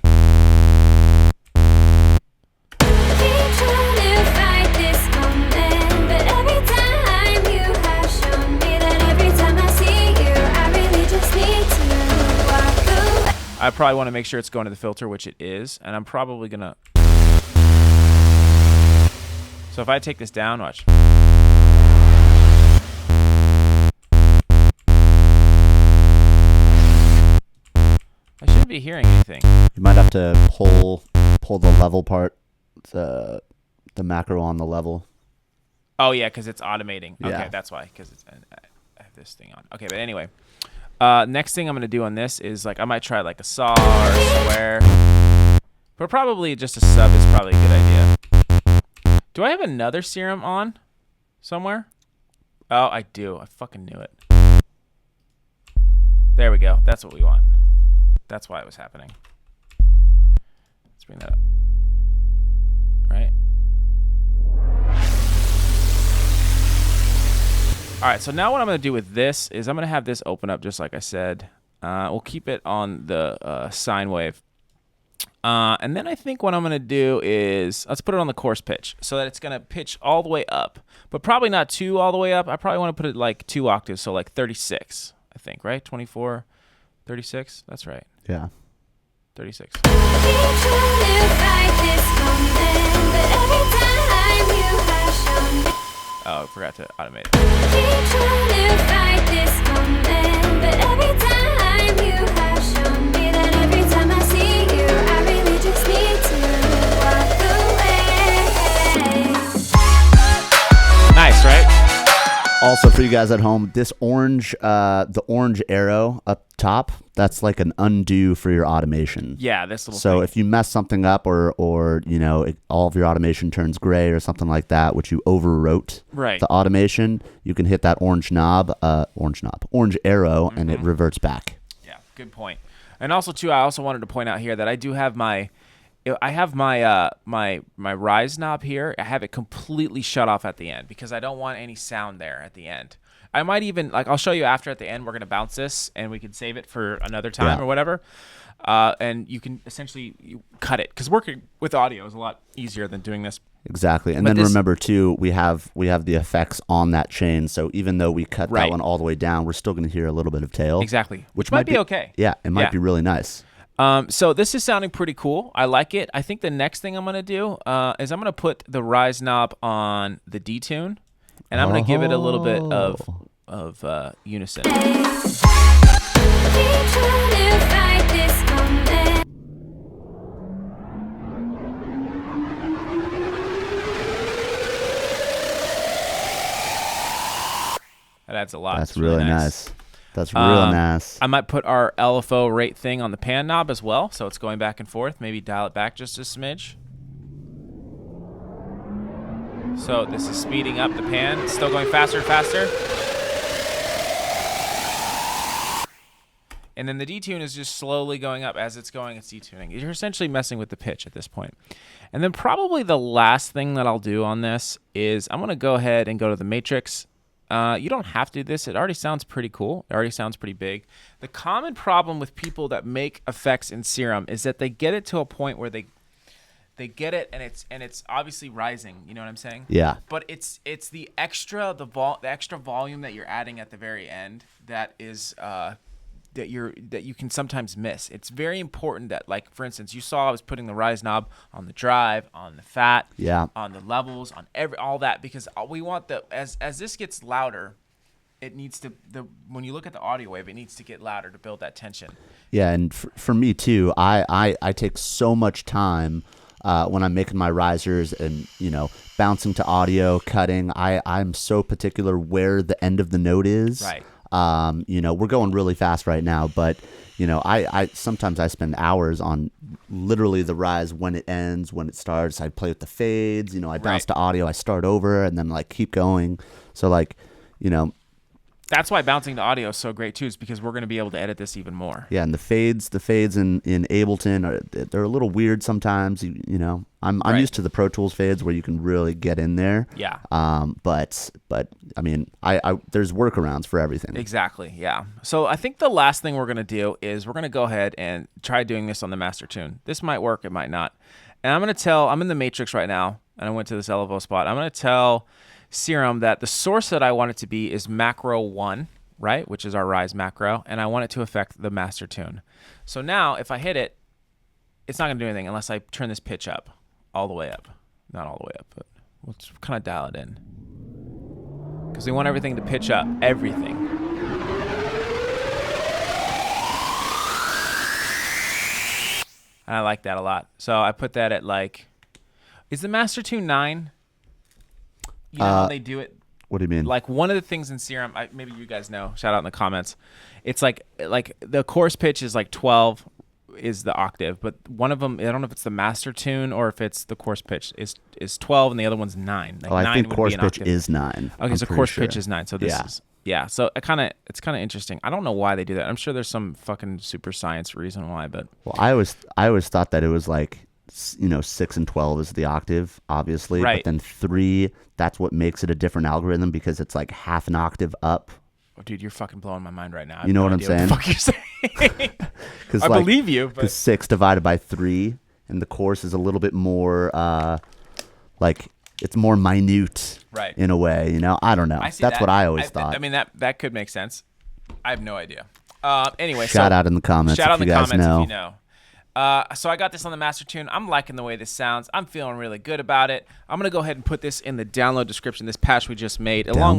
I probably want to make sure it's going to the filter, which it is, and I'm probably going to... So if I take this down, watch. I shouldn't be hearing anything. You might have to pull the level part, the macro on the level. Oh, yeah, because it's automating. Yeah. Okay, that's why, because I have this thing on. Okay, but anyway. Next thing I'm going to do on this is, like, I might try, like, a saw or a square. But probably just a sub is probably a good idea. Do I have another serum on somewhere? Oh, I do. I fucking knew it. There we go. That's what we want. That's why it was happening. Let's bring that up. Right? All right, so now what I'm going to do with this is I'm going to have this open up just like I said. We'll keep it on the sine wave. And then I think what I'm going to do is, let's put it on the coarse pitch so that it's going to pitch all the way up, but probably not all the way up. I probably want to put it like 2 octaves, so like 36, I think, right? 24, 36? That's right. Yeah. 36. Oh, I forgot to automate it. Nice, right? Also, for you guys at home, this orange, the orange arrow up top, that's like an undo for your automation. Yeah, this little So thing. if you mess something up or you know, all of your automation turns gray or something like that, which you overwrote Right. the automation, you can hit that orange arrow, and it reverts back. Yeah, good point. And also, too, I also wanted to point out here that I do have my rise knob here. I have it completely shut off at the end because I don't want any sound there at the end. I might even, like, I'll show you after at the end. We're going to bounce this and we can save it for another time or whatever. And you can essentially cut it because working with audio is a lot easier than doing this. Exactly. And then remember too, we have the effects on that chain. So even though we cut that one all the way down, we're still going to hear a little bit of tail. Exactly. Which might be okay. Yeah, it might be really nice. So this is sounding pretty cool. I like it. I think the next thing I'm going to do is I'm going to put the rise knob on the detune, and I'm going to give it a little bit of unison. adds a lot. That's It's really nice. That's real nice. I might put our LFO rate thing on the pan knob as well, so it's going back and forth. Maybe dial it back just a smidge. So this is speeding up the pan. It's still going faster and faster. And then the detune is just slowly going up. As it's going, it's detuning. You're essentially messing with the pitch at this point. And then probably the last thing that I'll do on this is I'm going to go ahead and go to the matrix. You don't have to do this. It already sounds pretty cool. It already sounds pretty big. The common problem with people that make effects in Serum is that they get it to a point where they get it and it's obviously rising. You know what I'm saying? Yeah. But it's the extra volume that you're adding at the very end that is that you can sometimes miss. It's very important that, like, for instance, you saw I was putting the rise knob on the drive, on the fat, on the levels, on all that, because we want as this gets louder, it needs to when you look at the audio wave, it needs to get louder to build that tension. Yeah, and for me too, I take so much time when I'm making my risers and, you know, bouncing to audio, cutting. I'm so particular where the end of the note is. Right. You know, we're going really fast right now, but, you know, I sometimes I spend hours on literally the rise, when it ends, when it starts. I play with the fades, you know, I bounce to audio, I start over, and then like keep going. So like, you know, that's why bouncing to audio is so great too, is because we're going to be able to edit this even more. Yeah, and the fades in Ableton they're a little weird sometimes. You know, I'm used to the Pro Tools fades where you can really get in there. Yeah. But I mean, there's workarounds for everything. Exactly. Yeah. So I think the last thing we're going to do is we're going to go ahead and try doing this on the master tune. This might work, it might not. And I'm in the matrix right now, and I went to this LFO spot. I'm going to tell Serum that the source that I want it to be is macro 1, right, which is our rise macro, and I want it to affect the master tune. So now if I hit it, it's not going to do anything unless I turn this pitch up, all the way up. Not all the way up, but we'll just kind of dial it in, because we want everything to pitch up, everything. And I like that a lot. So I put that at like, is the master tune 9? You know how they do it? What do you mean? Like one of the things in Serum, maybe you guys know, shout out in the comments. It's like the chorus pitch is like 12 is the octave, but one of them, I don't know if it's the master tune or if it's the chorus pitch is 12 and the other one's 9. Like I think chorus pitch is 9. Okay, so chorus pitch is 9. So this is so it's kind of interesting. I don't know why they do that. I'm sure there's some fucking super science reason why, but well, I always thought that it was like, you know, 6 and 12 is the octave, obviously, right. But then 3, that's what makes it a different algorithm, because it's like half an octave up. Oh, dude, you're fucking blowing my mind right now. You know what I'm saying? What the fuck you're saying? I believe you. Because 6 divided by 3, and the chorus is a little bit more, like, it's more minute, right? In a way, you know. I don't know. That's what I always thought. I mean, that could make sense. I have no idea. Anyway, shout out in the comments. Shout out in the comments if you know. So I got this on the master tune. I'm liking the way this sounds. I'm feeling really good about it. I'm going to go ahead and put this in the download description, this patch we just made, along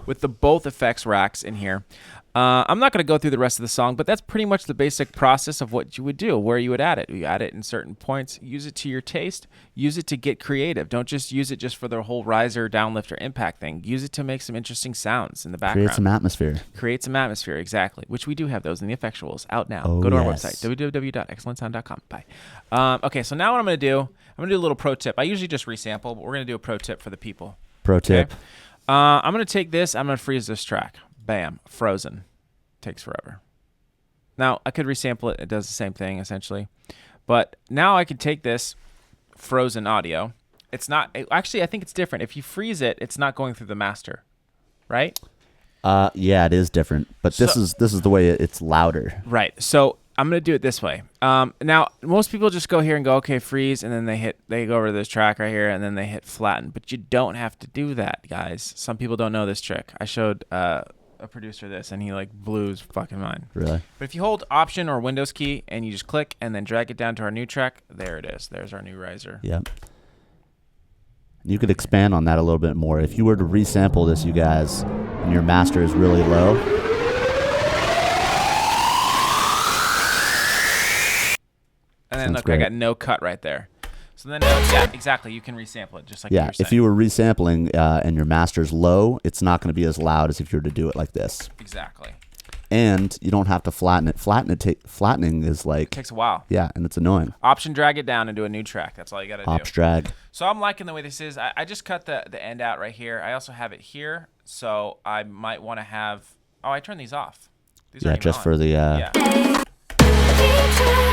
with the both effects racks in here. I'm not going to go through the rest of the song, but that's pretty much the basic process of what you would do, where you would add it. You add it in certain points. Use it to your taste. Use it to get creative. Don't just use it just for the whole riser, downlifter, impact thing. Use it to make some interesting sounds in the background. Create some atmosphere, exactly, which we do have those in the eFXuals out now. Go to our website, www.excellencesound.com. Bye. Okay, so now what I'm going to do, a little pro tip. I usually just resample, but we're going to do a pro tip for the people. Pro tip. I'm going to take this. I'm going to freeze this track. Bam. Frozen. Takes forever. Now, I could resample it. It does the same thing, essentially. But now I can take this frozen audio. It's not... Actually, I think it's different. If you freeze it, it's not going through the master. Right? Yeah, it is different. But this is the way it's louder. Right. So I'm going to do it this way. Now, most people just go here and go, okay, freeze, and then they go over to this track right here, and then they hit flatten. But you don't have to do that, guys. Some people don't know this trick. I showed a producer this, and he like blew his fucking mind. Really? But if you hold Option or Windows key, and you just click, and then drag it down to our new track, there it is. There's our new riser. Yep. You could expand on that a little bit more. If you were to resample this, you guys, and your master is really low. And then look, I got no cut right there. So then, yeah, exactly. You can resample it just like you were saying. If you were resampling and your master's low, it's not going to be as loud as if you were to do it like this. Exactly. And you don't have to flatten it. Flattening is like... It takes a while. Yeah, and it's annoying. Option drag it down and do a new track. That's all you got to do. Opt drag. So I'm liking the way this is. I just cut the end out right here. I also have it here, so I might want to have... Oh, I turned these off. These aren't even just on. for the... Yeah. Keep trying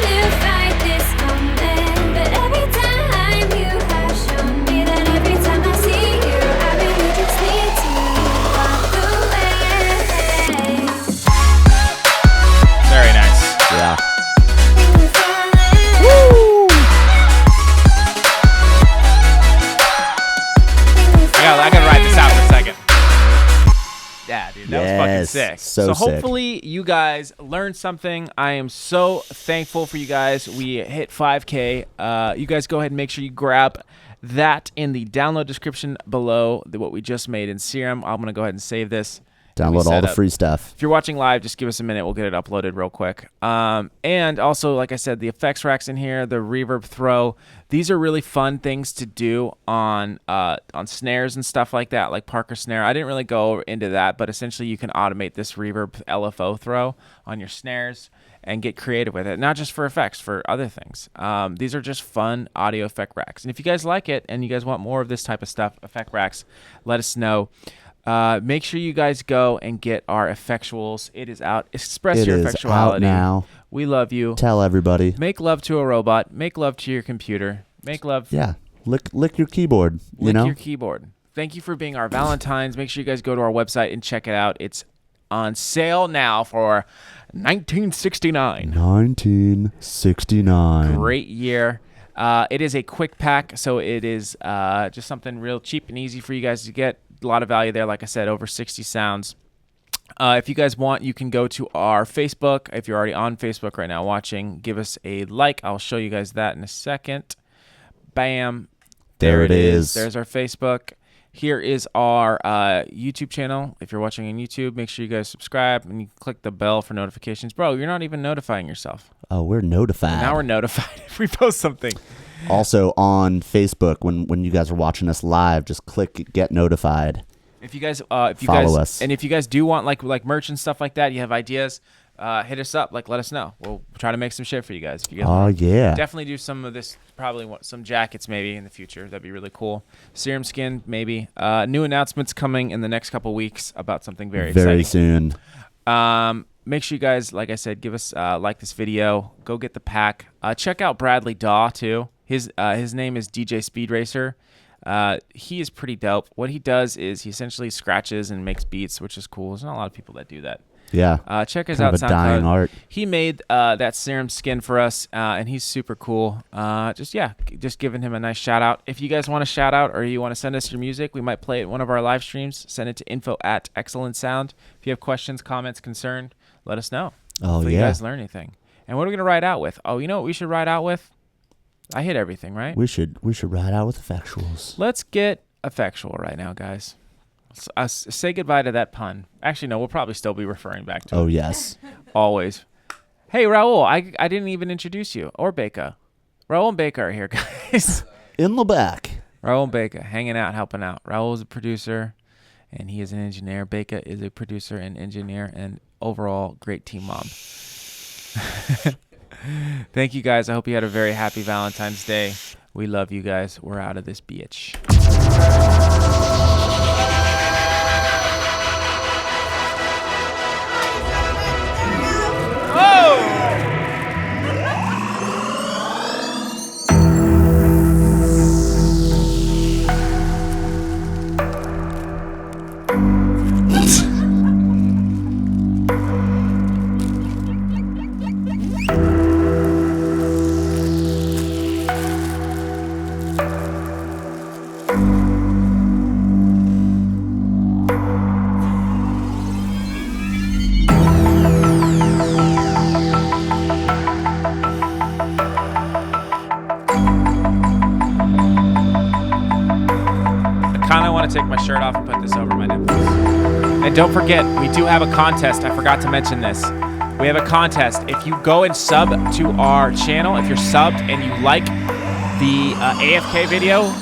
to fight this moment, but every time you have shown me that every time I see you, I really just need to walk away. Very nice. Yeah. I gotta ride this out for a second. Yeah, dude, that was fucking Yes, sick. so sick. Hopefully you guys learned something. I am so thankful for you guys. We hit 5K. You guys go ahead and make sure you grab that in the download description below, what we just made in Serum. I'm gonna go ahead and save this. Download all the free stuff. If you're watching live, just give us a minute. We'll get it uploaded real quick. And also, like I said, the effects racks in here, the reverb throw. These are really fun things to do on snares and stuff like that, like Parker snare. I didn't really go into that, but essentially you can automate this reverb LFO throw on your snares and get creative with it, not just for effects, for other things. These are just fun audio effect racks. And if you guys like it and you guys want more of this type of stuff, effect racks, let us know. Make sure you guys go and get our eFXuals. It is out. Express your eFXuality. Out now. We love you. Tell everybody. Make love to a robot. Make love to your computer. Make love. Yeah. Lick your keyboard. Lick your keyboard. Thank you for being our Valentines. Make sure you guys go to our website and check it out. It's on sale now for $19.69. 1969. Great year. It is a quick pack, so it is just something real cheap and easy for you guys to get. A lot of value there, like I said, over 60 sounds. If you guys want, you can go to our Facebook. If you're already on Facebook right now watching, give us a like. I'll show you guys that in a second. Bam. There it is. There's our Facebook. Here is our YouTube channel. If you're watching on YouTube, make sure you guys subscribe and you click the bell for notifications. Bro, you're not even notifying yourself. Oh, we're notified. Now we're notified if we post something. Also on Facebook, when you guys are watching us live, just click get notified. If you guys follow us, and if you guys do want like merch and stuff like that, you have ideas, hit us up. Like, let us know. We'll try to make some shit for you guys. If you guys yeah, definitely do some of this. Probably want some jackets maybe in the future. That'd be really cool. Serum skin maybe. New announcements coming in the next couple weeks about something very exciting. soon. Make sure you guys, like I said, give us like this video. Go get the pack. Check out Bradley Daw too. His name is DJ Speed Racer. He is pretty dope. What he does is he essentially scratches and makes beats, which is cool. There's not a lot of people that do that. Yeah. Check us kind out. Of a dying art. He made that Serum skin for us, and he's super cool. Just giving him a nice shout out. If you guys want a shout out or you want to send us your music, we might play it in one of our live streams. Send it to info@excellencesound. If you have questions, comments, concern, let us know. Oh, you guys learn anything. And what are we gonna ride out with? Oh, you know what we should ride out with? I hit everything, right? We should ride out with eFXuals. Let's get eFXual right now, guys. Say goodbye to that pun. Actually, no, we'll probably still be referring back to it. Oh, yes. Always. Hey, Raul, I didn't even introduce you. Or Beka. Raul and Beka are here, guys. In the back. Raul and Beka, hanging out, helping out. Raul is a producer, and he is an engineer. Beka is a producer and engineer, and overall great team mom. Thank you, guys. I hope you had a very happy Valentine's Day. We love you guys. We're out of this bitch. Take my shirt off and put this over my nipples. And don't forget, we do have a contest. I forgot to mention this. We have a contest. If you go and sub to our channel, if you're subbed and you like the AFK video.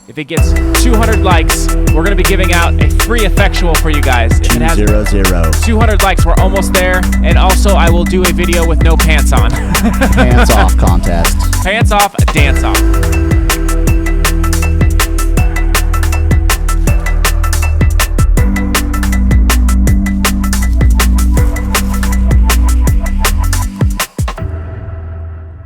If it gets 200 likes, we're going to be giving out a free eFXual for you guys. If it has 200 likes, we're almost there. And also, I will do a video with no pants on. Pants off contest. Pants off, dance off.